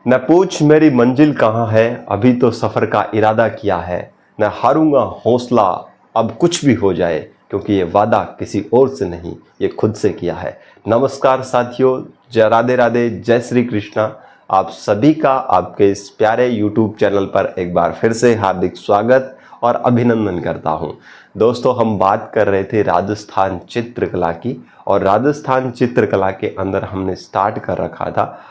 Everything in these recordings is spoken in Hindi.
न पूछ मेरी मंजिल कहाँ है, अभी तो सफ़र का इरादा किया है। न हारूंगा हौसला, अब कुछ भी हो जाए, क्योंकि ये वादा किसी और से नहीं, ये खुद से किया है। नमस्कार साथियों, जय राधे राधे, जय श्री कृष्णा। आप सभी का आपके इस प्यारे YouTube चैनल पर एक बार फिर से हार्दिक स्वागत और अभिनंदन करता हूं। दोस्तों, हम बात कर रहे थे राजस्थान चित्रकला की, और राजस्थान चित्रकला के अंदर हमने स्टार्ट कर रखा था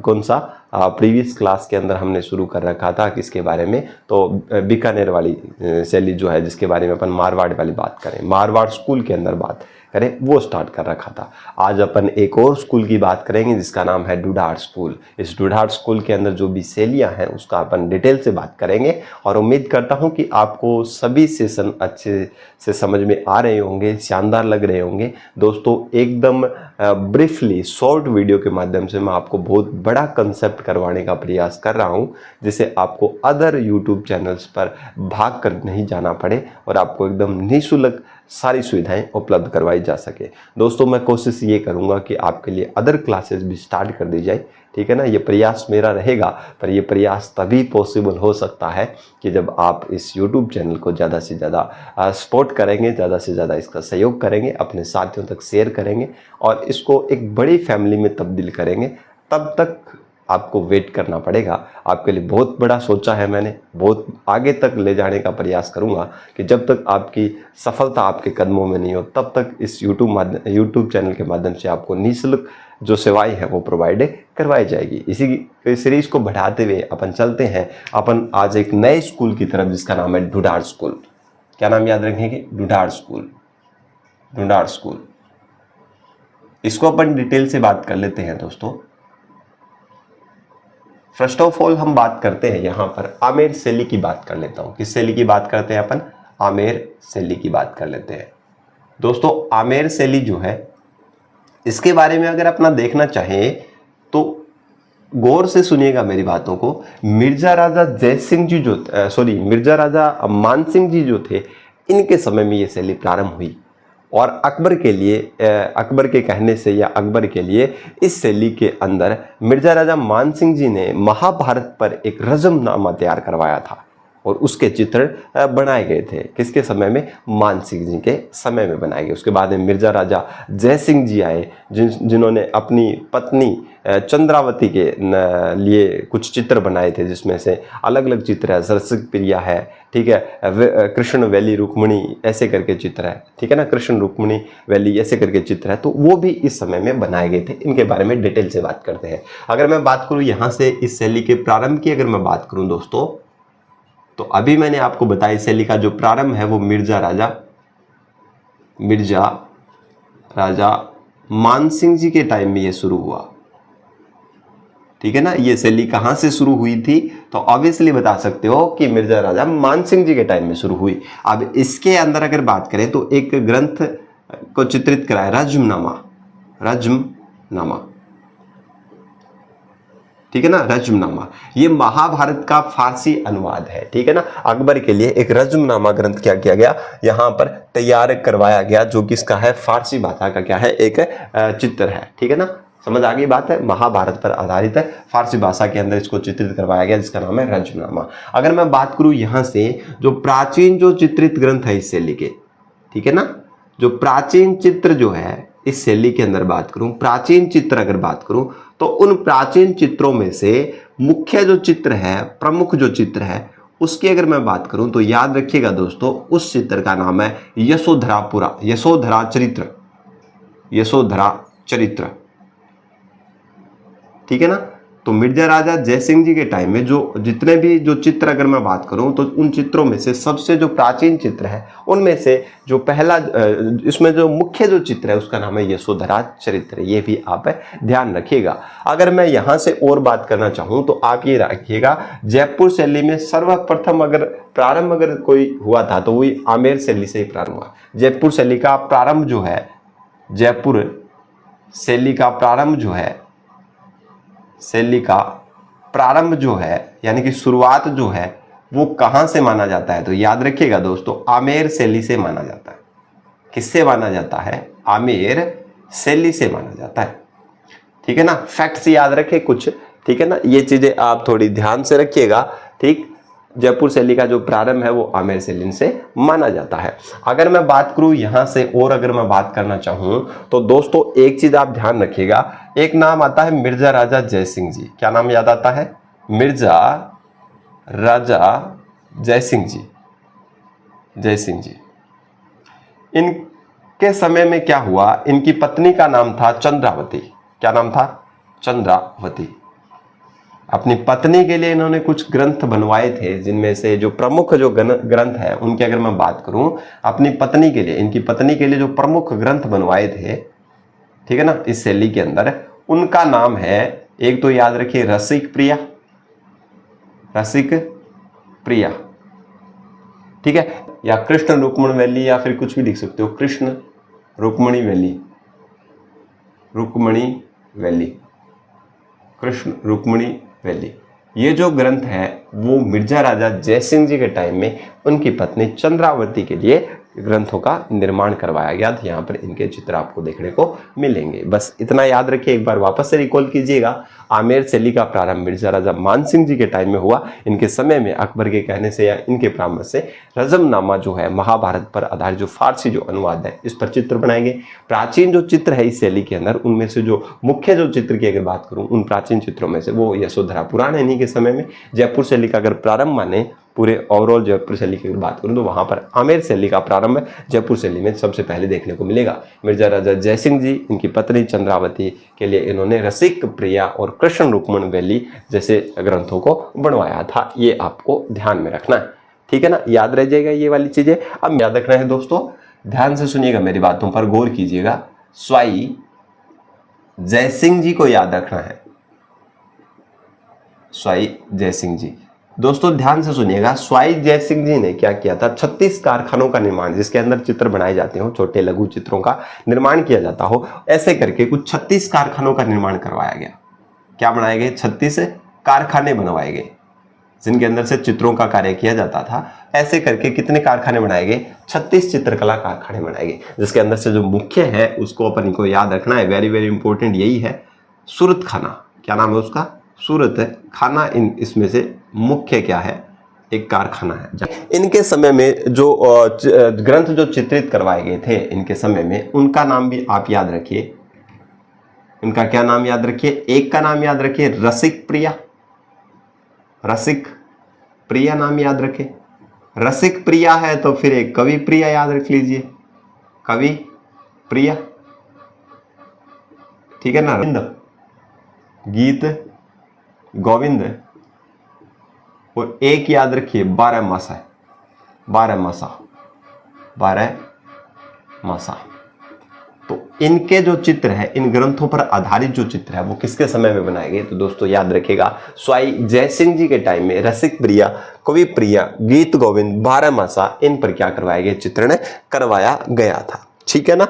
कौन सा प्रीवियस क्लास के अंदर हमने शुरू कर रखा था किसके बारे में, तो बीकानेर वाली शैली जो है, जिसके बारे में अपन मारवाड़ वाली बात करें, मारवाड़ स्कूल के अंदर बात करें, वो स्टार्ट कर रखा था। आज अपन एक और स्कूल की बात करेंगे जिसका नाम है ढूढ़ाड़ स्कूल। इस ढूढ़ाड़ स्कूल के अंदर जो भी शैलियाँ हैं उसका अपन डिटेल से बात करेंगे, और उम्मीद करता हूँ कि आपको सभी सेशन अच्छे से समझ में आ रहे होंगे, शानदार लग रहे होंगे। दोस्तों, एकदम ब्रीफली शॉर्ट वीडियो के माध्यम से मैं आपको बहुत बड़ा कंसेप्ट करवाने का प्रयास कर रहा हूँ, जिसे आपको अदर यूट्यूब चैनल्स पर भाग कर नहीं जाना पड़े और आपको एकदम निःशुल्क सारी सुविधाएं उपलब्ध करवाई जा सके। दोस्तों, मैं कोशिश ये करूंगा कि आपके लिए अदर क्लासेस भी स्टार्ट कर दी जाए, ठीक है ना। ये प्रयास मेरा रहेगा, पर ये प्रयास तभी पॉसिबल हो सकता है कि जब आप इस YouTube चैनल को ज़्यादा से ज़्यादा सपोर्ट करेंगे, ज़्यादा से ज़्यादा इसका सहयोग करेंगे, अपने साथियों तक शेयर करेंगे और इसको एक बड़ी फैमिली में तब्दील करेंगे। तब तक आपको वेट करना पड़ेगा। आपके लिए बहुत बड़ा सोचा है मैंने, बहुत आगे तक ले जाने का प्रयास करूंगा कि जब तक आपकी सफलता आपके कदमों में नहीं हो, तब तक इस YouTube चैनल के माध्यम से आपको निःशुल्क जो सेवाएं हैं वो प्रोवाइड करवाई जाएगी। इसी सीरीज को बढ़ाते हुए अपन चलते हैं अपन आज एक नए स्कूल की तरफ, जिसका नाम है ढूढ़ाड़ स्कूल। क्या नाम याद रखेंगे? ढूढ़ाड़ स्कूल। ढूढ़ाड़ स्कूल, इसको अपन डिटेल से बात कर लेते हैं। दोस्तों, फर्स्ट ऑफ ऑल हम बात करते हैं यहाँ पर आमेर शैली की बात कर लेता हूँ। किस शैली की बात करते हैं अपन? आमेर शैली की बात कर लेते हैं। दोस्तों, आमेर शैली जो है, इसके बारे में अगर अपना देखना चाहें तो गौर से सुनिएगा मेरी बातों को। मिर्जा राजा जयसिंह जी मिर्जा राजा मानसिंह जी जो थे, इनके समय में ये शैली प्रारंभ हुई, और अकबर के लिए, अकबर के कहने से या अकबर के लिए इस शैली के अंदर मिर्जा राजा मानसिंह जी ने महाभारत पर एक रज़मनामा तैयार करवाया था, और उसके चित्र बनाए गए थे। किसके समय में? मानसिंह जी के समय में बनाए गए। उसके बाद में मिर्जा राजा जयसिंह जी आए, जिन्होंने अपनी पत्नी चंद्रावती के लिए कुछ चित्र बनाए थे, जिसमें से अलग अलग चित्र है। सरसिक प्रिया है, ठीक है, कृष्ण वैली रुक्मणी ऐसे करके चित्र है, ठीक है ना, कृष्ण रुक्मणी वैली ऐसे करके चित्र है, तो वो भी इस समय में बनाए गए थे। इनके बारे में डिटेल से बात करते हैं। अगर मैं बात करूँ यहाँ से इस शैली के प्रारंभ की, अगर मैं बात करूँ दोस्तों, तो अभी मैंने आपको बताया इस शैली का जो प्रारंभ है वो मिर्जा राजा मानसिंह जी के टाइम में ये शुरू हुआ, ठीक है ना। ये शैली कहां से शुरू हुई थी? तो ऑब्वियसली बता सकते हो कि मिर्जा राजा मानसिंह जी के टाइम में शुरू हुई। अब इसके अंदर अगर बात करें तो एक ग्रंथ को चित्रित कराया, रज़मनामा, ठीक है ना, रज़मनामा। ये महाभारत का फारसी अनुवाद है, ठीक है ना। अकबर के लिए एक रज़मनामा ग्रंथ क्या किया गया, यहाँ पर तैयार करवाया गया, जो कि इसका है फारसी भाषा का क्या है, एक चित्र है, ठीक है ना। समझ आ गई बात है? महाभारत पर आधारित है, फारसी भाषा के अंदर इसको चित्रित करवाया गया, जिसका नाम है रज़मनामा। अगर मैं बात करूं यहाँ से, जो प्राचीन जो चित्रित ग्रंथ है इस शैली के, ठीक है ना, जो प्राचीन चित्र जो है इस शैली के अंदर बात करूं, प्राचीन चित्र अगर बात करूं, तो उन प्राचीन चित्रों में से मुख्य जो चित्र है, प्रमुख जो चित्र है, उसकी अगर मैं बात करूं तो याद रखिएगा दोस्तों, उस चित्र का नाम है यशोधरा चरित्र, ठीक है ना। तो मिर्जा राजा जयसिंह जी के टाइम में जो जितने भी जो चित्र अगर मैं बात करूं, तो उन चित्रों में से सबसे जो प्राचीन चित्र है, उनमें से जो पहला, इसमें जो मुख्य जो चित्र है उसका नाम है यशोधरा चरित्र। ये भी आप ध्यान रखिएगा। अगर मैं यहाँ से और बात करना चाहूँ तो आप ये रखिएगा, जयपुर शैली में सर्वप्रथम अगर प्रारंभ अगर कोई हुआ था तो वही आमेर शैली से ही प्रारंभ हुआ। जयपुर शैली का प्रारंभ जो है, जयपुर शैली का प्रारंभ जो है, शैली का प्रारंभ जो है, यानी कि शुरुआत जो है, वो कहां से माना जाता है? तो याद रखिएगा दोस्तों, आमेर शैली से माना जाता है। किससे माना जाता है? आमेर शैली से माना जाता है, ठीक है ना। फैक्ट्स याद रखें कुछ ठीक है ना, ये चीजें आप थोड़ी ध्यान से रखिएगा। ठीक, जयपुर शैली का जो प्रारंभ है वो आमेर शैली से माना जाता है। अगर मैं बात करूं यहां से और अगर मैं बात करना चाहूं तो दोस्तों एक चीज आप ध्यान रखिएगा, एक नाम आता है मिर्जा राजा जयसिंह जी। क्या नाम याद आता है? मिर्जा राजा जयसिंह जी। जयसिंह जी, इनके समय में क्या हुआ, इनकी पत्नी का नाम था चंद्रावती। क्या नाम था? चंद्रावती। अपनी पत्नी के लिए इन्होंने कुछ ग्रंथ बनवाए थे, जिनमें से जो प्रमुख जो ग्रंथ है उनकी अगर मैं बात करूं, अपनी पत्नी के लिए, इनकी पत्नी के लिए जो प्रमुख ग्रंथ बनवाए थे, ठीक है ना, इस शैली के अंदर, उनका नाम है, एक तो याद रखिए रसिक प्रिया। रसिक प्रिया, ठीक है, या कृष्ण रुक्मणी वैली, या फिर कुछ भी लिख सकते हो, कृष्ण रुक्मणी वैली। रुक्मणी वैली, कृष्ण रुक्मणी वैली। ये जो ग्रंथ है वो मिर्जा राजा जयसिंह जी के टाइम में उनकी पत्नी चंद्रावती के लिए ग्रंथों का निर्माण करवाया गया था। यहाँ पर इनके चित्र आपको देखने को मिलेंगे। बस इतना याद रखिए, एक बार वापस से रिकॉल कीजिएगा। आमेर शैली का प्रारंभ मिर्जा राजा मानसिंह जी के टाइम में हुआ। इनके समय में अकबर के कहने से या इनके परामर्श से रजमनामा जो है, महाभारत पर आधारित जो फारसी जो अनुवाद है, इस पर चित्र बनाए गए। प्राचीन जो चित्र है इस शैली के अंदर, उनमें से जो मुख्य जो चित्र की अगर बात करूं, उन प्राचीन चित्रों में से वो यशोधरा पुराण है। इन्हीं के समय में जयपुर शैली का अगर प्रारंभ माने, पूरे ओवरऑल जयपुर शैली की बात करूं तो वहां पर आमेर शैली का प्रारंभ जयपुर शैली में सबसे पहले देखने को मिलेगा। मिर्जा राजा जयसिंह जी, इनकी पत्नी चंद्रावती के लिए इन्होंने रसिक प्रिया और कृष्ण रुक्मणी वैली जैसे ग्रंथों को बनवाया था। ये आपको ध्यान में रखना है, ठीक है ना, याद रह जाएगा ये वाली चीजें। अब याद रखना है दोस्तों, ध्यान से सुनिएगा, मेरी बातों पर गौर कीजिएगा। स्वाई जयसिंह जी को याद रखना है। स्वाई जयसिंह जी, दोस्तों ध्यान से सुनिएगा। स्वाई जयसिंह जी ने क्या किया था, 36 कारखानों का निर्माण, जिसके अंदर चित्र बनाए जाते हो, छोटे लघु चित्रों का निर्माण किया जाता हो, ऐसे करके कुछ 36 कारखानों का निर्माण करवाया गया। क्या बनाए गए? 36 कारखाने बनवाए गए, जिनके अंदर से चित्रों का कार्य किया जाता था। ऐसे करके कितने कारखाने बनाए गए? 36 चित्रकला कारखाने बनाए गए, जिसके अंदर से जो मुख्य है उसको अपन को याद रखना है, वेरी वेरी इंपॉर्टेंट यही है, सूरत खाना। क्या नाम है उसका? सूरत खाना। इसमें से मुख्य क्या है? एक कारखाना है। इनके समय में जो ग्रंथ जो चित्रित करवाए गए थे इनके समय में, उनका नाम भी आप याद रखिए। इनका क्या नाम याद रखिए? एक का नाम याद रखिए रसिक प्रिया। रसिक प्रिया नाम याद रखे। रसिक प्रिया है तो फिर एक कवि प्रिया याद रख लीजिए, कवि प्रिया, ठीक है ना। गीत गोविंद, और एक याद रखिए 12 मासा है, 12 मासा, 12 मासा। तो इनके जो चित्र है, इन ग्रंथों पर आधारित जो चित्र है वो किसके समय में बनाए गए? तो दोस्तों याद रखिएगा, स्वाई जयसिंह जी के टाइम में रसिक प्रिया, कवि प्रिया, गीत गोविंद, 12 मासा, इन पर क्या करवाया गया? चित्रण करवाया गया था, ठीक है ना।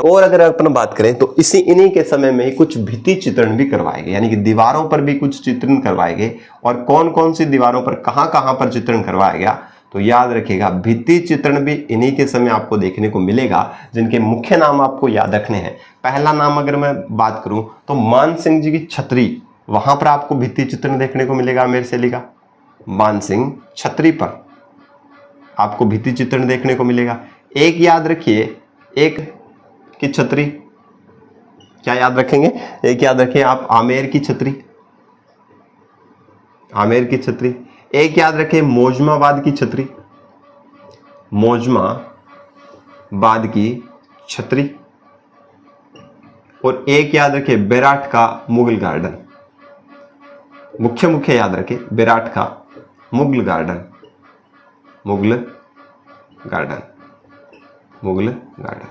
और अगर अपन बात करें तो इन्हीं के समय में कुछ भित्ति चित्रण भी करवाए गए, यानी कि दीवारों पर भी कुछ चित्रण करवाए गए। और कौन कौन सी दीवारों पर, कहां कहां पर चित्रण करवाया गया? तो याद रखिएगा, भित्ति चित्रण भी इन्हीं के समय आपको देखने को मिलेगा, जिनके मुख्य नाम आपको याद रखने हैं। पहला नाम अगर मैं बात करूं तो मानसिंह जी की छतरी, वहां पर आपको भित्ति चित्रण देखने को मिलेगा आमेर शैली का। मानसिंह छतरी पर आपको भित्ति चित्रण देखने को मिलेगा। एक याद रखिए, एक की छतरी, क्या याद रखेंगे? एक याद रखें आप, आमेर की छतरी, आमेर की छतरी। एक याद रखें मोजमाबाद की छतरी, मोजमाबाद की छतरी। और एक याद रखें बेराट का मुगल गार्डन। मुख्य याद रखें, बेराट का Mughal garden, Mughal garden, Mughal garden.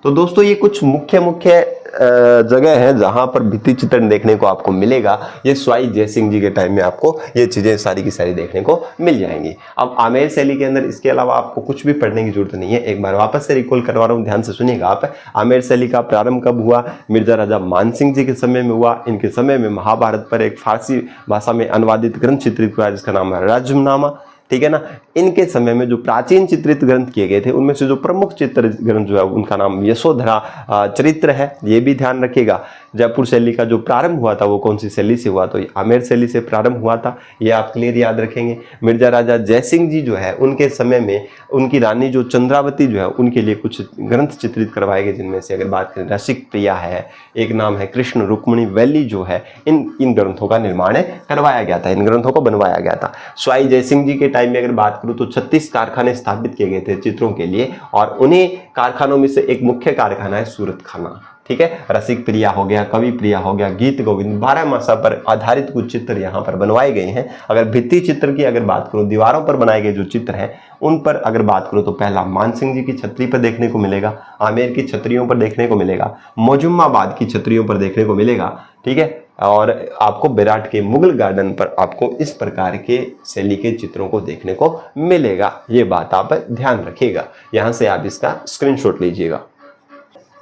तो दोस्तों ये कुछ मुख्य जगह है जहां पर भित्ति चित्रण देखने को आपको मिलेगा। ये स्वाई जयसिंह जी के टाइम में आपको ये चीजें सारी की सारी देखने को मिल जाएंगी। अब आमेर शैली के अंदर इसके अलावा आपको कुछ भी पढ़ने की जरूरत नहीं है। एक बार वापस से रिकॉल करवा रहा हूं, ध्यान से सुनिएगा आप। आमेर शैली का प्रारंभ कब हुआ? मिर्जा राजा मानसिंह जी के समय में हुआ। इनके समय में महाभारत पर एक फारसी भाषा में अनुवादित ग्रंथ चित्रित हुआ जिसका नाम है रजमनामा, ठीक है ना। इनके समय में जो प्राचीन चित्रित ग्रंथ किए गए थे उनमें से जो प्रमुख चित्र ग्रंथ जो है उनका नाम यशोधरा चरित्र है, ये भी ध्यान रखिएगा। जयपुर शैली का जो प्रारंभ हुआ था वो कौन सी शैली से हुआ, तो आमेर शैली से प्रारंभ हुआ था, ये आप क्लियर याद रखेंगे। मिर्जा राजा जयसिंह जी जो है उनके समय में उनकी रानी जो चंद्रावती जो है उनके लिए कुछ ग्रंथ चित्रित करवाए गए, जिनमें से अगर बात करें रसिक प्रिया है, एक नाम है कृष्ण रुक्मिणी वैली जो है, इन ग्रंथों का निर्माण करवाया गया था, इन ग्रंथों को बनवाया गया था। स्वाई जयसिंह जी के टाइम में अगर बात करूं तो 36 कारखाने स्थापित किए गए थे चित्रों के लिए, और उन्हीं कारखानों में से एक मुख्य कारखाना है सूरत खाना, ठीक है। रसिक प्रिया हो गया, कवि प्रिया हो गया, गीत गोविंद, 12 मासा पर आधारित कुछ चित्र यहाँ पर बनवाए गए हैं। अगर भित्ति चित्र की अगर बात करूं, दीवारों पर बनाए गए जो चित्र हैं उन पर अगर बात करूं तो पहला मानसिंह जी की छतरी पर देखने को मिलेगा, आमेर की छतरियों पर देखने को मिलेगा, मौजुम्माबाद की छतरियों पर देखने को मिलेगा, ठीक है। और आपको विराट के मुगल गार्डन पर आपको इस प्रकार के शैली के चित्रों को देखने को मिलेगा। ये बात आप ध्यान रखिएगा, यहां से आप इसका स्क्रीनशॉट लीजिएगा।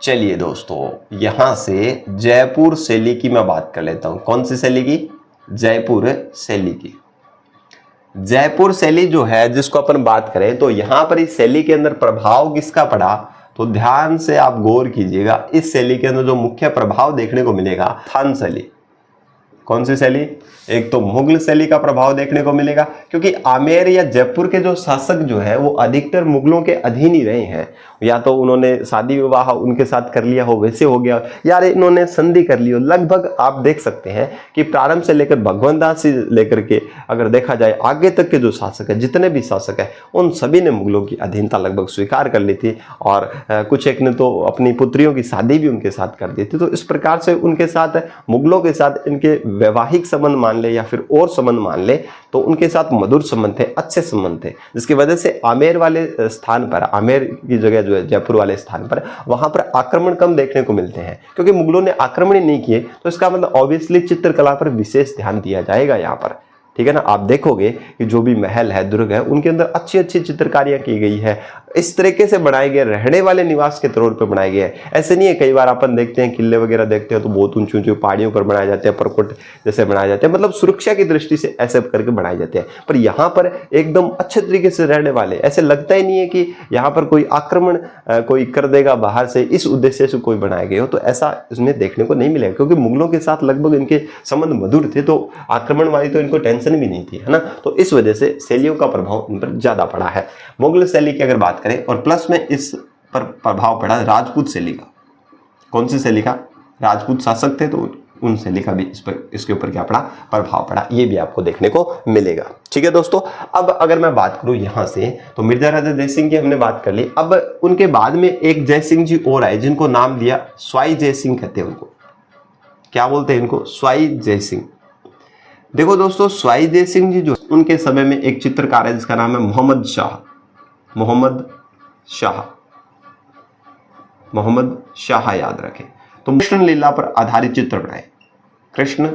चलिए दोस्तों, यहां से जयपुर शैली की मैं बात कर लेता हूं। कौन सी शैली की? जयपुर शैली की। जयपुर शैली जो है जिसको अपन बात करें तो यहां पर इस शैली के अंदर प्रभाव किसका पड़ा, तो ध्यान से आप गौर कीजिएगा। इस शैली के अंदर जो मुख्य प्रभाव देखने को मिलेगा, थान शैली। कौन सी शैली? एक तो मुगल शैली का प्रभाव देखने को मिलेगा, क्योंकि आमेर या जयपुर के जो शासक जो है वो अधिकतर मुगलों के अधीन ही रहे हैं। या तो उन्होंने शादी विवाह उनके साथ कर लिया हो, वैसे हो गया, यार इन्होंने संधि कर ली हो। लगभग आप देख सकते हैं कि प्रारंभ से लेकर भगवंत दास से लेकर के अगर देखा जाए आगे तक के जो शासक है, जितने भी शासक है, उन सभी ने मुगलों की अधीनता लगभग स्वीकार कर ली थी, और कुछ एक ने तो अपनी पुत्रियों की शादी भी उनके साथ कर दी थी। तो इस प्रकार से उनके साथ, मुगलों के साथ इनके वैवाहिक संबंध मान ले या फिर और संबंध मान ले, तो उनके साथ मधुर संबंध थे, अच्छे संबंध थे, जिसकी वजह से आमेर वाले स्थान पर, आमेर की जगह जो है जयपुर वाले स्थान पर, वहां पर आक्रमण कम देखने को मिलते हैं, क्योंकि मुगलों ने आक्रमण ही नहीं किए। तो इसका मतलब ऑब्वियसली चित्रकला पर विशेष ध्यान दिया जाएगा यहाँ पर, ठीक है ना। आप देखोगे कि जो भी महल है, दुर्ग है, उनके अंदर अच्छी अच्छी चित्रकारियां की गई है, इस तरीके से बनाए गए, रहने वाले निवास के तौर पर बनाए गए हैं। ऐसे नहीं है, कई बार अपन देखते हैं किले वगैरह देखते हैं तो बहुत ऊंची ऊंची पहाड़ियों पर बनाए जाते हैं, परकोट जैसे बनाए जाते हैं, मतलब सुरक्षा की दृष्टि से ऐसे करके बनाए जाते हैं। पर यहाँ पर एकदम अच्छे तरीके से रहने वाले, ऐसे लगता ही नहीं है कि यहाँ पर कोई आक्रमण कोई कर देगा बाहर से, इस उद्देश्य से कोई बनाए गए हो, तो ऐसा इसमें देखने को नहीं मिलेगा। क्योंकि मुगलों के साथ लगभग इनके संबंध मधुर थे, तो आक्रमण वाली तो इनको टेंशन भी नहीं थी, है ना। तो इस वजह से शैलियों का प्रभाव इन पर ज्यादा पड़ा है। मुगल शैली की अगर बात करें, और प्लस में इस पर प्रभाव पड़ा राजपूत शैली का। कौन सी शैली का? राजपूत शासक थे, तो उन शैली का भी इसके ऊपर क्या पड़ा, प्रभाव पड़ा, ये भी आपको देखने को मिलेगा। ठीक है दोस्तों, अब अगर मैं बात करूं यहां से, तो मिर्जा राजा जयसिंह की हमने बात कर ली। अब उनके बाद में एक जयसिंह जी और आए, जिनको नाम दिया स्वाई जयसिंह कहते हैं। उनको क्या बोलते हैं? इनको स्वाई जयसिंह। देखो दोस्तों, स्वाई जयसिंह जी जो, उनके समय में एक चित्रकार है जिसका नाम है मोहम्मद शाह। मोहम्मद शाह याद रखें। तो कृष्ण लीला पर आधारित चित्र बनाए, कृष्ण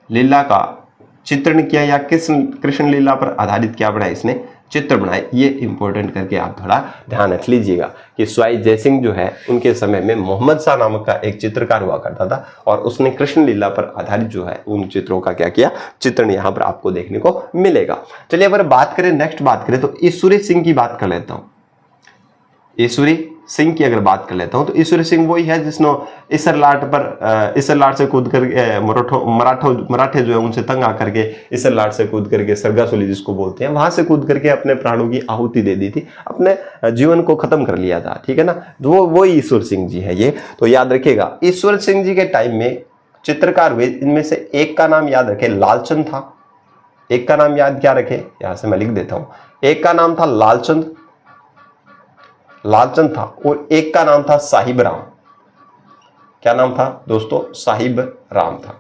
लीला का चित्रण किया, या कृष्ण लीला पर आधारित क्या बनाए, इसने चित्र बनाए। ये इंपॉर्टेंट करके आप थोड़ा ध्यान रख लीजिएगा कि स्वाई जयसिंह जो है उनके समय में मोहम्मद शाह नामक का एक चित्रकार हुआ करता था, और उसने कृष्ण लीला पर आधारित जो है उन चित्रों का क्या किया, चित्रण यहाँ पर आपको देखने को मिलेगा। चलिए अगर बात करें, नेक्स्ट बात करें, तो ईश्वरी सिंह की बात कर लेता हूँ। ईश्वरी सिंह की अगर बात कर लेता हूं, तो ईश्वरी सिंह वही है जिसने इसरलाट से कूद कर मराठे जो है उनसे तंग आकर के इसरलाट से कूद करके, सरगासुली जिसको बोलते हैं, वहां से कूद करके अपने प्राणों की आहुति दे दी थी, अपने जीवन को खत्म कर लिया था, ठीक है ना। वो ईश्वर सिंह जी है ये, तो याद रखिएगा। ईश्वर सिंह जी के टाइम में चित्रकार हुए, इनमें से एक का नाम याद रखे, लालचंद था। एक का नाम याद क्या रखे, यहां से मैं लिख देता हूं। एक का नाम था लालचंद था, और एक का नाम था साहिब राम। क्या नाम था दोस्तों? साहिब राम था।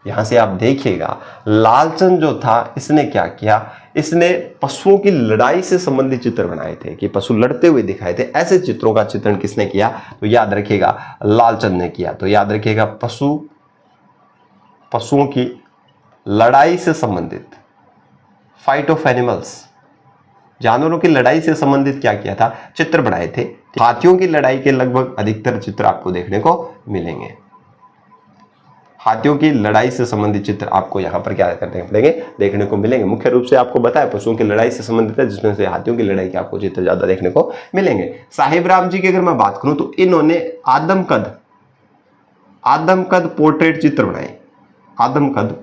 यहां से आप देखिएगा, लालचंद जो था, इसने क्या किया, इसने पशुओं की लड़ाई से संबंधित चित्र बनाए थे, कि पशु लड़ते हुए दिखाए थे। ऐसे चित्रों का चित्रण किसने किया, तो याद रखिएगा लालचंद ने किया। तो याद रखिएगा, पशुओं की लड़ाई से संबंधित, फाइट ऑफ एनिमल्स, जानवरों की लड़ाई से संबंधित क्या किया था, चित्र बनाए थे। हाथियों की लड़ाई के लगभग अधिकतर चित्र आपको देखने को मिलेंगे। हाथियों की लड़ाई से संबंधित चित्र आपको यहाँ पर क्या करने मिलेंगे, देखने को मिलेंगे। मुख्य रूप से आपको बताया पशुओं की लड़ाई से संबंधित है, जिसमें से हाथियों की लड़ाई के आपको चित्र ज्यादा देखने को मिलेंगे। साहिब राम जी की अगर मैं बात करूं, तो इन्होंने आदमकद पोर्ट्रेट चित्र बनाए, आदमकद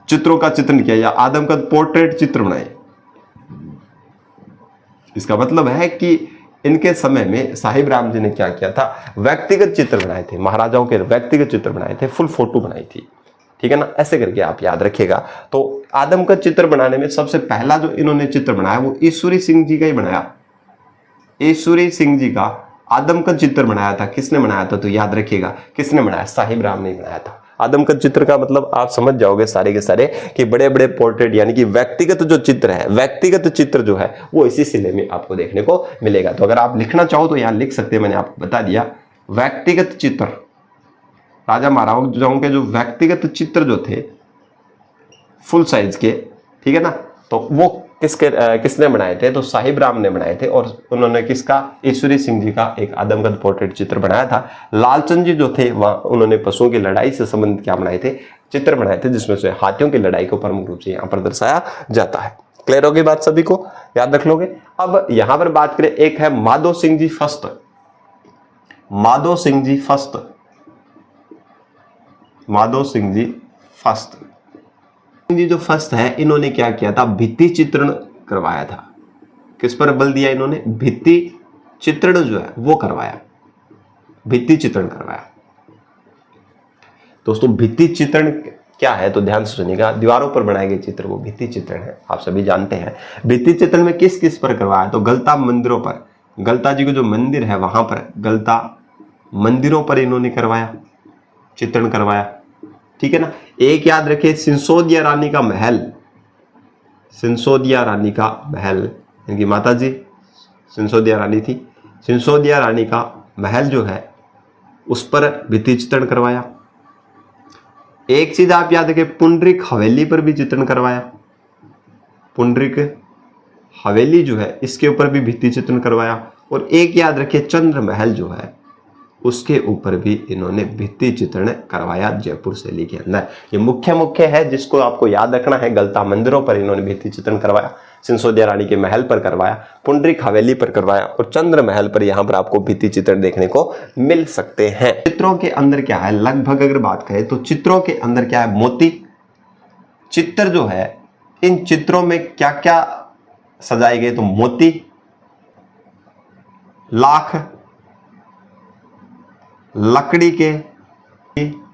चित्रों का चित्रण किया या आदमकद पोर्ट्रेट चित्र बनाए। इसका मतलब है कि इनके समय में साहिब राम जी ने क्या किया था, व्यक्तिगत चित्र बनाए थे, महाराजाओं के व्यक्तिगत चित्र बनाए थे, फुल फोटो बनाई थी, ठीक है ना। ऐसे करके आप याद रखिएगा। तो आदमकद चित्र बनाने में सबसे पहला जो इन्होंने चित्र बनाया वो ईश्वरी सिंह जी का ही बनाया, ईश्वरी सिंह जी का आदमकद चित्र बनाया था। किसने बनाया था, तो याद रखिएगा किसने बनाया, साहिब राम ने बनाया था। आदमकद चित्र का मतलब आप समझ जाओगे सारे के सारे कि बड़े बड़े पोर्ट्रेट यानी कि व्यक्तिगत जो चित्र है, व्यक्तिगत चित्र जो है वो इसी सिले में आपको देखने को मिलेगा। तो अगर आप लिखना चाहो तो यहां लिख सकते हैं, मैंने आपको बता दिया व्यक्तिगत चित्र, राजा महाराजाओं के जो व्यक्तिगत चित्र जो थे फुल साइज के, ठीक है ना, तो वो किसने बनाए थे, तो साहिब राम ने बनाए थे। और उन्होंने किसका, ईश्वरी सिंह जी का एक आदमकद पोर्ट्रेट चित्र बनाया था। लालचंद जी जो थे वह उन्होंने पशुओं की लड़ाई से संबंधित क्या बनाए थे, चित्र बनाए थे, जिसमें से हाथियों की लड़ाई को प्रमुख रूप से यहाँ पर दर्शाया जाता है। क्लियर होगी बात, सभी को याद रख लोगे। अब यहां पर बात करें, एक है माधो सिंह जी फस्त, माधो सिंह जी फस्त, माधो सिंह जी फस्त जी जो फर्स्ट है, इन्होंने क्या किया था, भित्ति चित्रण करवाया था। किस पर बल दिया इन्होंने, भित्ति चित्रण जो है वो करवाया, भित्ति चित्रण करवाया। दोस्तों भित्ति चित्रण क्या है, तो ध्यान से सुनिएगा, दीवारों पर बनाए गए चित्र वो भित्ति चित्रण है, आप सभी जानते हैं। भित्ति चित्रण में किस किस पर करवाया, तो गलता मंदिरों पर, गलता जी को जो मंदिर है वहां पर, गलता मंदिरों पर इन्होंने करवाया, चित्रण करवाया, ठीक है ना। एक याद रखिए, सिंसोदिया रानी का महल, सिंसोदिया रानी का महल, इनकी माता जी सिंसोदिया रानी थी, सिंसोदिया रानी का महल जो है उस पर भित्ति चित्रण करवाया। एक चीज आप याद रखिए, पुंडरिक हवेली पर भी चित्रण करवाया, पुंडरिक हवेली जो है इसके ऊपर भी भित्ति चित्रण करवाया। और एक याद रखिए, चंद्र महल जो है उसके ऊपर भी इन्होंने भित्ति चित्रण करवाया जयपुर शैली के अंदर। ये मुख्य है जिसको आपको याद रखना है। गलता मंदिरों पर इन्होंने भित्ति चित्रण करवाया, सिंसोदिया रानी के महल पर करवाया, पुंडरिक हवेली पर करवाया और चंद्र महल पर यहाँ पर आपको भित्ति चित्रण देखने को मिल सकते हैं। चित्रों के अंदर क्या है, लगभग अगर बात करें तो चित्रों के अंदर क्या है, मोती चित्र जो है, इन चित्रों में क्या क्या सजाए गए, तो मोती, लाख, लकड़ी के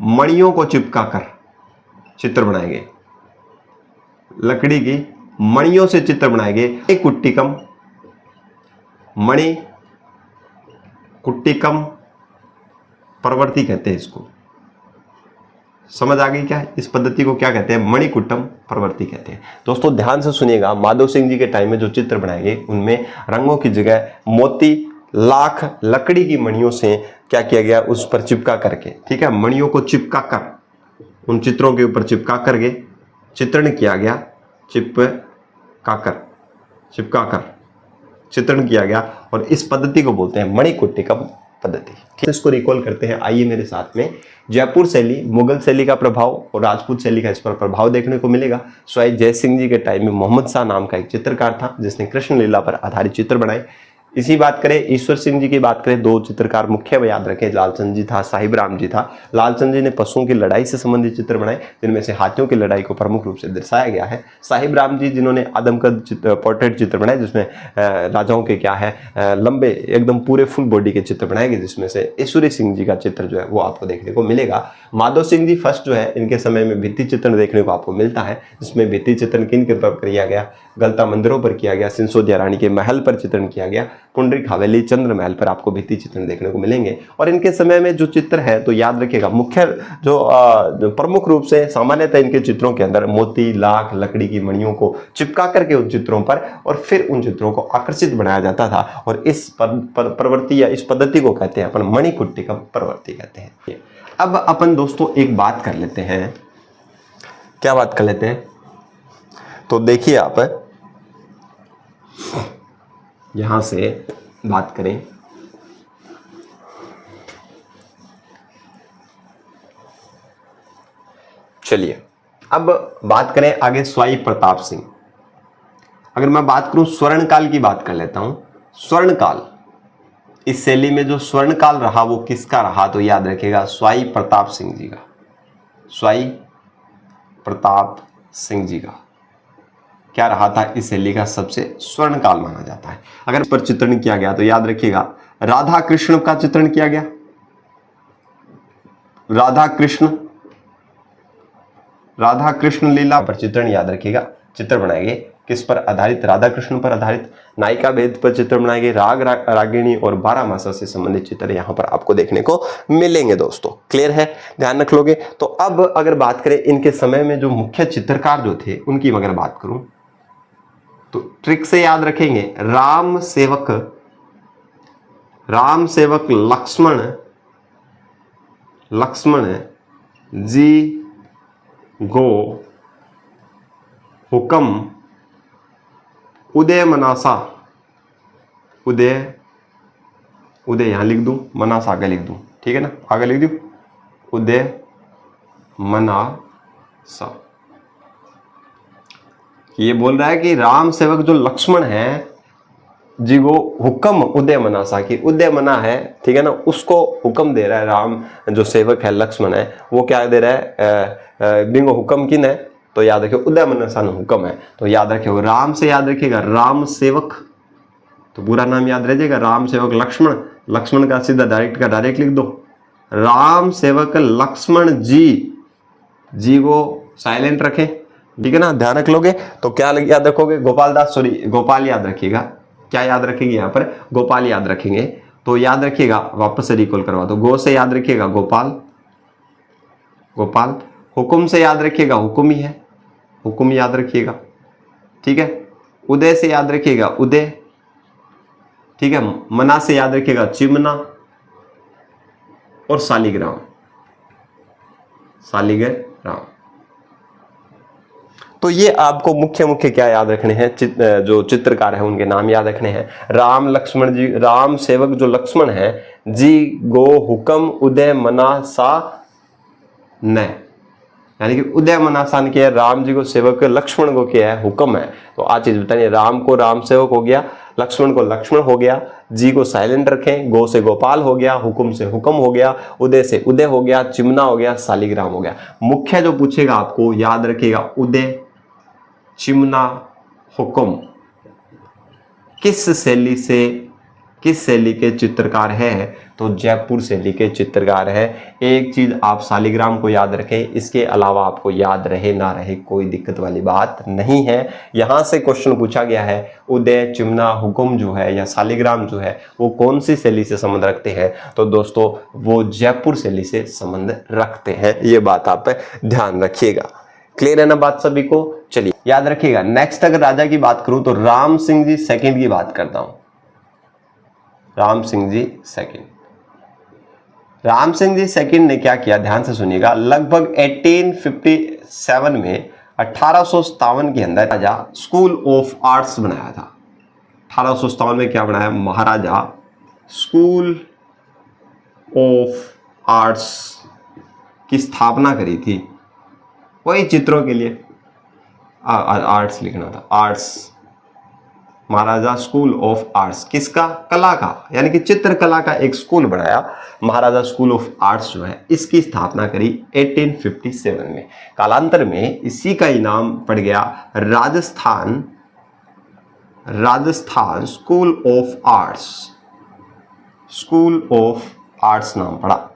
मणियों को चिपकाकर चित्र बनाए गए, लकड़ी की मणियों से चित्र बनाए गए। कुट्टिकम, मणि कुट्टिकम प्रवृत्ति कहते हैं इसको, समझ आ गई क्या है, इस पद्धति को क्या कहते हैं, मणिकुट्टम प्रवृत्ति कहते हैं। दोस्तों ध्यान से सुनिएगा, माधो सिंह जी के टाइम में जो चित्र बनाए गए उनमें रंगों की जगह मोती, लाख, लकड़ी की मणियों से क्या किया गया, उस पर चिपका करके, ठीक है, मणियों को चिपका कर उन चित्रों के ऊपर चिपका करके चित्रण किया गया, चिपका कर चित्रण किया गया। और इस पद्धति को बोलते हैं मणिकुट्टिकम पद्धति। इसको रिकॉल करते हैं, आइए मेरे साथ में। जयपुर शैली, मुगल शैली का प्रभाव और राजपूत शैली का इस पर प्रभाव देखने को मिलेगा। स्वाई जय सिंह जी के टाइम में मोहम्मद शाह नाम का एक चित्रकार था जिसने कृष्ण लीला पर आधारित चित्र बनाए। इसी बात करें, ईश्वर सिंह जी की बात करें, दो चित्रकार मुख्य याद रखें, लालचंद जी था, साहिब राम जी था। लालचंद जी ने पशुओं की लड़ाई से संबंधित चित्र बनाए जिनमें से हाथियों की लड़ाई को प्रमुख रूप से दर्शाया गया है। साहिब राम जी जिन्होंने आदमकद पोर्ट्रेट चित्र बनाए जिसमें राजाओं के क्या है, लंबे एकदम पूरे फुल बॉडी के चित्र बनाए गए, जिसमें से ईश्वरी सिंह जी का चित्र जो है वो आपको देखने को मिलेगा। माधो सिंह जी फर्स्ट जो है, इनके समय में भित्ति चित्रण देखने को आपको मिलता है, जिसमें भित्ति चित्रण किन के पर किया गया, गलता मंदिरों पर किया गया, सिंसोदिया रानी के महल पर चित्रण किया गया, पुंडरिक हवेली, चंद्र महल पर आपको भित्ति चित्रण देखने को मिलेंगे। और इनके समय में जो चित्र है, तो याद रखिएगा, मुख्य जो प्रमुख रूप से सामान्यतः इनके चित्रों के अंदर मोती, लाख, लकड़ी की मणियों को चिपका करके उन चित्रों पर और फिर उन चित्रों को आकर्षित बनाया जाता था। और इस प्रवृत्ति या इस पद्धति को कहते हैं अपन मणिकुट्टिकम प्रवृत्ति कहते हैं। अब अपन दोस्तों एक बात कर लेते हैं, क्या बात कर लेते हैं, तो देखिए आप यहां से बात करें, चलिए अब बात करें आगे स्वाई प्रताप सिंह। अगर मैं बात करूं स्वर्णकाल की बात कर लेता हूं। स्वर्णकाल इस शैली में जो स्वर्ण काल रहा वो किसका रहा? तो याद रखिएगा स्वाई प्रताप सिंह जी का, स्वाई प्रताप सिंह जी का क्या रहा था? इस शैली का सबसे स्वर्ण काल माना जाता है। अगर इस पर चित्रण किया गया तो याद रखिएगा राधा कृष्ण का चित्रण किया गया, राधा कृष्ण लीला पर चित्रण याद रखिएगा, चित्र बनाएंगे किस पर आधारित? राधा कृष्ण पर आधारित। नायिका भेद पर चित्र बनाएंगे, राग रागिणी और 12 मासा से संबंधित चित्र यहां पर आपको देखने को मिलेंगे दोस्तों। क्लियर है, ध्यान रख लोगे। तो अब अगर बात करें इनके समय में जो मुख्य चित्रकार जो थे उनकी अगर बात करूं तो ट्रिक से याद रखेंगे राम सेवक लक्ष्मण जी गो हुक्म उदय मनासा, उदय यहां लिख दूं, मनासा आगे लिख दूं, ठीक है ना, आगे लिख दूं उदय मनासा। ये बोल रहा है कि राम सेवक जो लक्ष्मण है जी वो हुक्म उदय मनासा की, उदय मना है, ठीक है ना, उसको हुक्म दे रहा है। राम जो सेवक है लक्ष्मण है वो क्या दे रहा है? बिंगो हुक्म किन है? तो याद रखिए उदय मनासा ने हुक्म है। तो याद रखिए राम से याद रखिएगा राम सेवक, तो पूरा नाम याद रह जाएगा राम सेवक लक्ष्मण, लक्ष्मण का सीधा डायरेक्ट का डायरेक्ट लिख दो, राम सेवक लक्ष्मण जी वो साइलेंट रखें, ठीक है ना, ध्यान रख लोगे। तो क्या याद रखोगे? गोपाल याद रखिएगा। क्या याद रखेंगे? यहाँ पर गोपाल याद रखेंगे। तो याद रखिएगा, वापस से रिकॉल करवा दो, गो से याद रखिएगा गोपाल, हुकुम से याद रखिएगा हुकुम ही है, हुकुम याद रखिएगा, ठीक है। उदय से याद रखिएगा उदय, ठीक है। मना से याद रखिएगा चिमना, और शालिग्राम। तो ये आपको मुख्य क्या याद रखने हैं? जो चित्रकार है उनके नाम याद रखने हैं। राम लक्ष्मण जी, राम सेवक जो लक्ष्मण है जी गो हुक्म उदय मना सा न, यानी कि उदय मनासान किया है, राम जी को सेवक लक्ष्मण को किया है, हुक्म है। तो आज चीज बताइए, राम को राम सेवक हो गया, लक्ष्मण को लक्ष्मण हो गया, जी को साइलेंट रखें, गो से गोपाल हो गया, हुक्म से हुक्म हो गया, उदय से उदय हो गया, चिमना हो गया, शालिग्राम हो गया। मुख्य जो पूछेगा आपको याद रखिएगा उदय, चिमना, हुक्म किस शैली के चित्रकार है? तो जयपुर शैली के चित्रकार है। एक चीज आप शालिग्राम को याद रखें, इसके अलावा आपको याद रहे ना रहे कोई दिक्कत वाली बात नहीं है। यहां से क्वेश्चन पूछा गया है उदय, चिमना, हुक्म जो है या शालिग्राम जो है वो कौन सी शैली से संबंध रखते हैं? तो दोस्तों वो जयपुर शैली से संबंध रखते हैं, ये बात आप ध्यान रखिएगा। क्लियर है ना बात सभी को? चलिए याद रखिएगा। नेक्स्ट अगर राजा की बात करूं तो राम सिंह जी सेकंड की बात करता हूं। राम सिंह जी सेकंड ने क्या किया? ध्यान से सुनिएगा। लगभग 1857 में 1857 के अंदर राजा स्कूल ऑफ आर्ट्स बनाया था। 1857 में क्या बनाया? महाराजा स्कूल ऑफ आर्ट्स की स्थापना करी थी। वही चित्रों के लिए आर्ट्स लिखना था, arts, Maharaja school of arts. किसका? कला का, यानी कि चित्रकला का एक स्कूल बनाया महाराजा स्कूल ऑफ आर्ट्स जो है, इसकी स्थापना करी 1857 में। कालांतर में इसी का ही नाम पड़ गया राजस्थान स्कूल ऑफ आर्ट्स नाम पड़ा।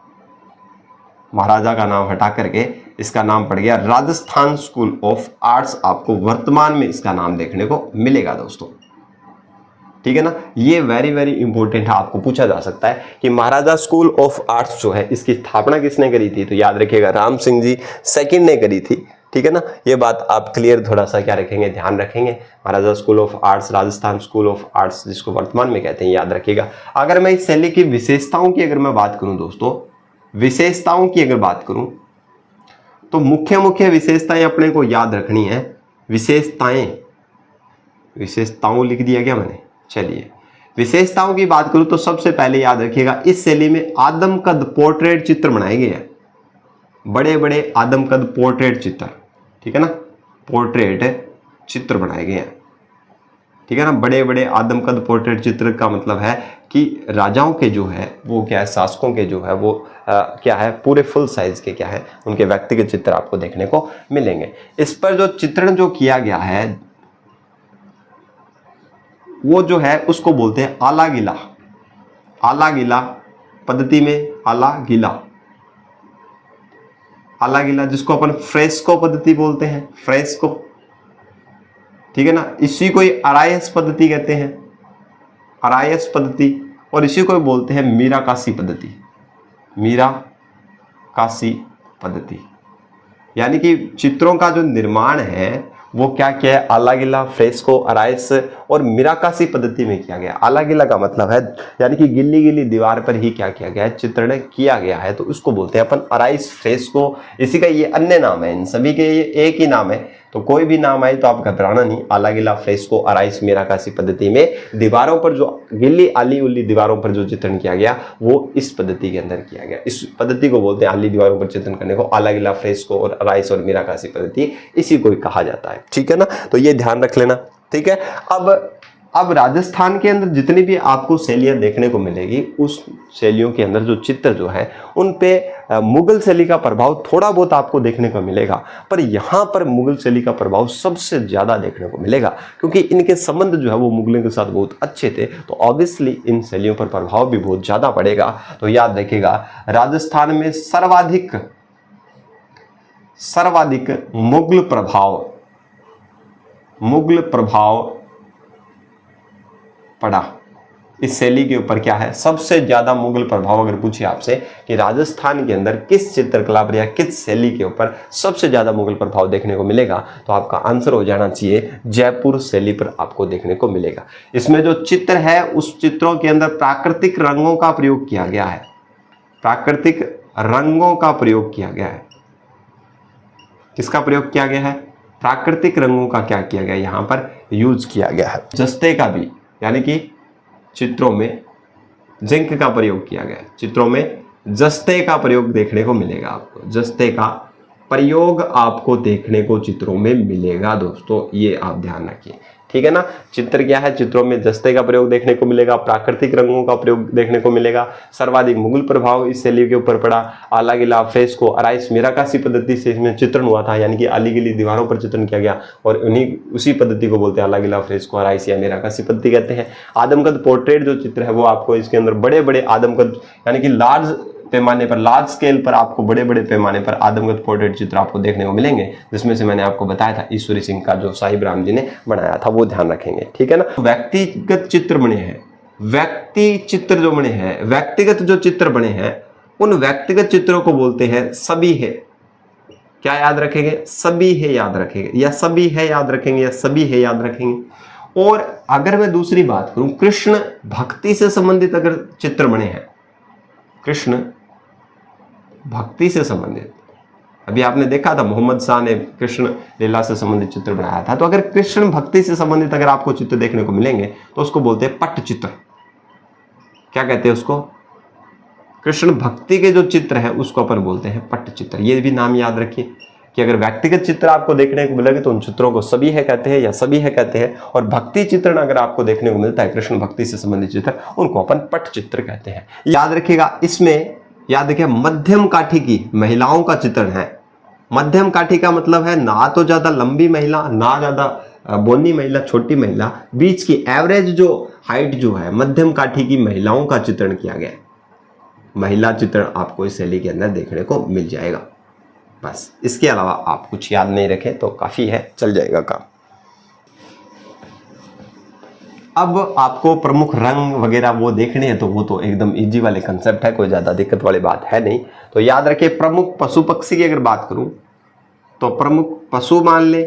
महाराजा का नाम हटा करके इसका नाम पड़ गया राजस्थान स्कूल ऑफ आर्ट्स। आपको वर्तमान में इसका नाम देखने को मिलेगा दोस्तों, ठीक है ना। ये वेरी वेरी इंपॉर्टेंट है, आपको पूछा जा सकता है कि महाराजा स्कूल ऑफ आर्ट्स जो है इसकी स्थापना किसने करी थी? तो याद रखिएगा राम सिंह जी सेकंड ने करी थी, ठीक है ना। ये बात आप क्लियर थोड़ा सा क्या रखेंगे, ध्यान रखेंगे। Maharaja school of arts, Rajasthan school of arts जिसको वर्तमान में कहते हैं, याद रखिएगा। अगर मैं इस शैली की विशेषताओं की अगर मैं बात करूं दोस्तों, विशेषताओं की अगर बात करूं तो मुख्य विशेषताएं अपने को याद रखनी है। विशेषताओं लिख दिया क्या मैंने? चलिए विशेषताओं की बात करूं तो सबसे पहले याद रखिएगा इस शैली में आदमकद पोर्ट्रेट चित्र बनाए गए हैं, बड़े बड़े आदमकद पोर्ट्रेट चित्र, ठीक है ना, पोर्ट्रेट चित्र बनाए गए हैं। ठीक है ना। बड़े बड़े आदमकद पोर्ट्रेट चित्र का मतलब है कि राजाओं के जो है वो क्या है, शासकों के जो है वो क्या है, पूरे फुल साइज के क्या है, उनके व्यक्तिगत चित्र आपको देखने को मिलेंगे। इस पर जो चित्रण जो किया गया है वो जो है उसको बोलते हैं आला गिला। आला गिला पद्धति में आला गिला, आला गिला जिसको अपन फ्रेस्को पद्धति बोलते हैं, फ्रेस्को, ठीक है ना। इसी को ही अरायस पद्धति कहते हैं, अरायस पद्धति, और इसी को बोलते हैं मीराकासी पद्धति, मीराकासी पद्धति। यानी कि चित्रों का जो निर्माण है वो क्या किया है, आला गिला, फ्रेस्को, अरायस और मीराकासी पद्धति में किया गया। आला गिला का मतलब है यानी कि गिल्ली गिल्ली दीवार पर ही क्या किया गया है, चित्रण किया गया है, तो उसको बोलते हैं अपन अराइस, फ्रेस्को। इसी का ये अन्य नाम है, इन सभी के ये एक ही नाम है, तो कोई भी नाम आए तो आप घबराना नहीं। आला गिला, फ्रेस्को, अराइस, मीराकासी पद्धति में दीवारों पर जो गिल्ली आली उल्ली दीवारों पर जो चित्रण किया गया वो इस पद्धति के अंदर किया गया। इस पद्धति को बोलते हैं, आली दीवारों पर चित्रण करने को आला गिला, फ्रेस्को और अराइस और मीराकासी पद्धति, इसी को कहा जाता है, ठीक है ना। तो ये ध्यान रख लेना, ठीक है। अब राजस्थान के अंदर जितनी भी आपको शैलियां देखने को मिलेगी, उस शैलियों के अंदर जो चित्र जो है उन पे मुगल शैली का प्रभाव थोड़ा बहुत आपको देखने को मिलेगा, पर यहाँ पर मुगल शैली का प्रभाव सबसे ज्यादा देखने को मिलेगा, क्योंकि इनके संबंध जो है वो मुगलों के साथ बहुत अच्छे थे, तो ऑब्वियसली इन शैलियों पर प्रभाव भी बहुत ज्यादा पड़ेगा। तो याद रखिएगा, राजस्थान में सर्वाधिक मुगल प्रभाव पड़ा इस शैली के ऊपर। क्या है, सबसे ज्यादा मुगल प्रभाव अगर पूछे आपसे कि राजस्थान के अंदर किस चित्रकला पर या किस शैली के ऊपर सबसे ज्यादा मुगल प्रभाव देखने को मिलेगा, तो आपका आंसर हो जाना चाहिए जयपुर शैली पर आपको देखने को मिलेगा। इसमें जो चित्र है उस चित्रों के अंदर प्राकृतिक रंगों का प्रयोग किया गया है, प्राकृतिक रंगों का प्रयोग किया गया है। किसका प्रयोग किया गया है, प्राकृतिक रंगों का क्या किया गया, यहां पर यूज किया गया है। जस्ते का भी, यानी कि चित्रों में जिंक का प्रयोग किया गया है, चित्रों में जस्ते का प्रयोग देखने को मिलेगा आपको, जस्ते का प्रयोग आपको देखने को चित्रों में मिलेगा दोस्तों, ये आप ध्यान रखिए, ठीक है ना। चित्र क्या है, चित्रों में जस्ते का प्रयोग देखने को मिलेगा, प्राकृतिक रंगों का प्रयोग देखने को मिलेगा, सर्वाधिक मुगल प्रभाव इस शैली के ऊपर पड़ा, आला गिला, फ्रेस्को, अराइस, मीराकासी पद्धति से इसमें चित्रण हुआ था, यानी कि आली गिली दीवारों पर चित्रण किया गया, और उसी पद्धति को बोलते हैं आला गिला, फ्रेस्को, अराइस या मीराकासी पद्धति कहते हैं। आदमकद पोर्ट्रेट जो चित्र है वो आपको इसके अंदर बड़े बड़े आदमकद यानी कि लार्ज पैमाने पर, लार्ज स्केल पर आपको बड़े बड़े पैमाने पर आदमकद पोर्ट्रेट चित्र आपको देखने को मिलेंगे, जिसमें से मैंने आपको बताया था ईश्वरी सिंह का जो साहिब राम जी ने बनाया था, वो ध्यान रखेंगे, ठीक है ना। व्यक्तिगत चित्र बने हैं, व्यक्तिगत जो चित्र बने हैं उन व्यक्तिगत चित्रों को बोलते हैं सभी है। क्या याद रखेंगे, सभी है याद रखेंगे, या सभी है याद रखेंगे, या सभी है याद रखेंगे। और अगर मैं दूसरी बात करूं, कृष्ण भक्ति से संबंधित अगर चित्र बने हैं, कृष्ण भक्ति से संबंधित, अभी आपने देखा था मोहम्मद शाह ने कृष्ण लीला से संबंधित चित्र बनाया था, तो अगर कृष्ण भक्ति से संबंधित अगर आपको चित्र देखने को मिलेंगे तो उसको बोलते हैं पट्ट चित्र। क्या कहते हैं उसको, कृष्ण भक्ति के जो चित्र है उसको अपन बोलते हैं पट्ट चित्र। ये भी नाम याद रखिए कि अगर व्यक्तिगत चित्र आपको देखने को मिलेंगे तो उन चित्रों को सभी है कहते हैं या सभी है कहते हैं, और भक्ति चित्रण अगर आपको देखने को मिलता है, कृष्ण भक्ति से संबंधित चित्र, उनको अपन पट्ट चित्र कहते हैं। याद रखिएगा, इसमें याद रखिए मध्यम काठी की महिलाओं का चित्रण है। मध्यम काठी का मतलब है ना तो ज्यादा लंबी महिला, ना ज्यादा बोनी महिला, छोटी महिला, बीच की एवरेज जो हाइट जो है, मध्यम काठी की महिलाओं का चित्रण किया गया है। महिला चित्रण आपको इस शैली के अंदर देखने को मिल जाएगा। बस इसके अलावा आप कुछ याद नहीं रखें तो काफी है, चल जाएगा काम। अब आपको प्रमुख रंग वगैरह वो देखने हैं तो वो तो एकदम इजी वाले कंसेप्ट है, कोई ज्यादा दिक्कत वाली बात है नहीं। तो याद रखिए, प्रमुख पशु पक्षी की अगर बात करूं तो प्रमुख पशु मान ले,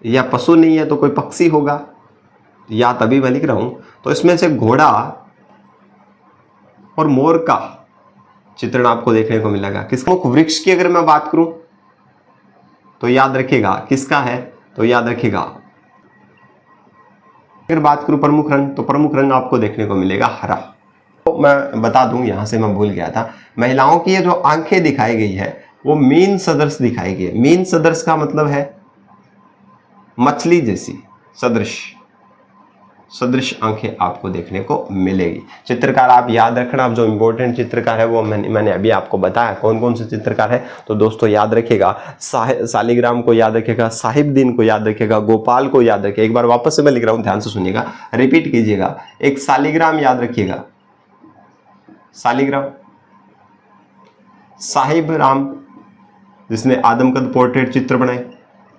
या पशु नहीं है तो कोई पक्षी होगा, या तभी मैं लिख रहा हूं, तो इसमें से घोड़ा और मोर का चित्रण आपको देखने को मिलेगा। किसका, वृक्ष की अगर मैं बात करूं तो याद रखिएगा किसका है, तो याद रखिएगा अगर बात करूं प्रमुख रंग, तो प्रमुख रंग आपको देखने को मिलेगा हरा। तो मैं बता दूं, यहां से मैं भूल गया था, महिलाओं की ये जो आंखें दिखाई गई है वो मीन सदृश दिखाई गई है। मीन सदृश का मतलब है मछली जैसी, सदृश, सदृश आंखें आपको देखने को मिलेगी। चित्रकार आप याद रखना, अब जो इम्पोर्टेंट चित्रकार है वो मैंने अभी आपको बताया कौन कौन से चित्रकार है। तो दोस्तों याद रखिएगा, सालिग्राम को याद रखिएगा, साहिबदीन को याद रखिएगा, गोपाल को याद रखिएगा। एक बार वापस से मैं लिख रहा हूं, ध्यान से सुनिएगा, रिपीट कीजिएगा। एक सालिग्राम याद रखिएगा, सालिग्राम, साहिब राम जिसने आदमकद पोर्ट्रेट चित्र बनाए,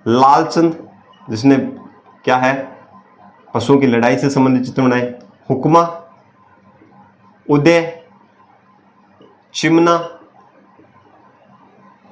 लालचंद जिसने क्या है पशुओं की लड़ाई से संबंधित चित्र बनाए, हुक्मा, उदय, चिमना।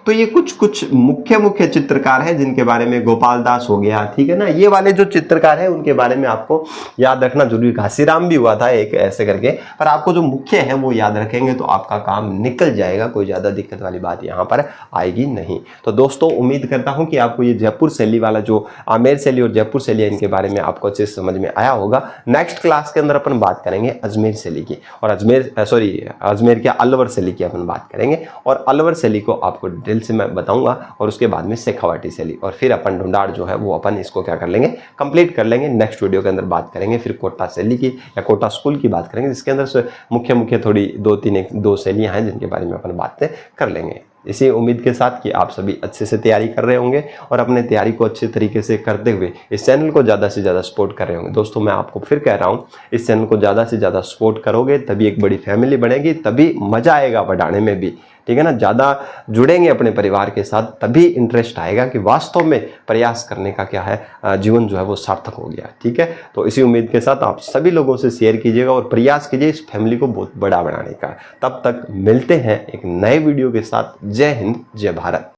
तो ये कुछ मुख्य चित्रकार हैं जिनके बारे में, गोपाल दास हो गया, ठीक है ना। ये वाले जो चित्रकार हैं उनके बारे में आपको याद रखना जरूरी। घासीराम भी हुआ था एक ऐसे करके, पर आपको जो मुख्य है वो याद रखेंगे तो आपका काम निकल जाएगा, कोई ज्यादा दिक्कत वाली बात यहाँ पर आएगी नहीं। तो दोस्तों उम्मीद करता हूँ कि आपको ये जयपुर शैली वाला, जो आमेर शैली और जयपुर शैली है, इनके बारे में आपको अच्छे से समझ में आया होगा। नेक्स्ट क्लास के अंदर अपन बात करेंगे अजमेर शैली की, और अजमेर के अलवर शैली की अपन बात करेंगे, और अलवर शैली को आपको से मैं बताऊंगा, और उसके बाद में शेखावाटी शैली, और फिर अपन ढूंढाड़ जो है वो अपन इसको क्या कर लेंगे, कंप्लीट कर लेंगे। नेक्स्ट वीडियो के अंदर बात करेंगे फिर कोटा शैली की या कोटा स्कूल की बात करेंगे, जिसके अंदर से मुख्य थोड़ी दो शैलियां हैं जिनके बारे में अपन बातें कर लेंगे। इसी उम्मीद के साथ कि आप सभी अच्छे से तैयारी कर रहे होंगे और अपने तैयारी को अच्छे तरीके से करते हुए इस चैनल को ज़्यादा से ज़्यादा सपोर्ट कर रहे होंगे। दोस्तों मैं आपको फिर कह रहा हूँ, इस चैनल को ज़्यादा से ज़्यादा सपोर्ट करोगे तभी एक बड़ी फैमिली बनेगी, तभी मज़ा आएगा बढ़ाने में भी, ठीक है ना। ज़्यादा जुड़ेंगे अपने परिवार के साथ तभी इंटरेस्ट आएगा कि वास्तव में प्रयास करने का क्या है, जीवन जो है वो सार्थक हो गया, ठीक है। तो इसी उम्मीद के साथ आप सभी लोगों से शेयर कीजिएगा और प्रयास कीजिए इस फैमिली को बहुत बड़ा बनाने का। तब तक मिलते हैं एक नए वीडियो के साथ। जय हिंद, जय भारत।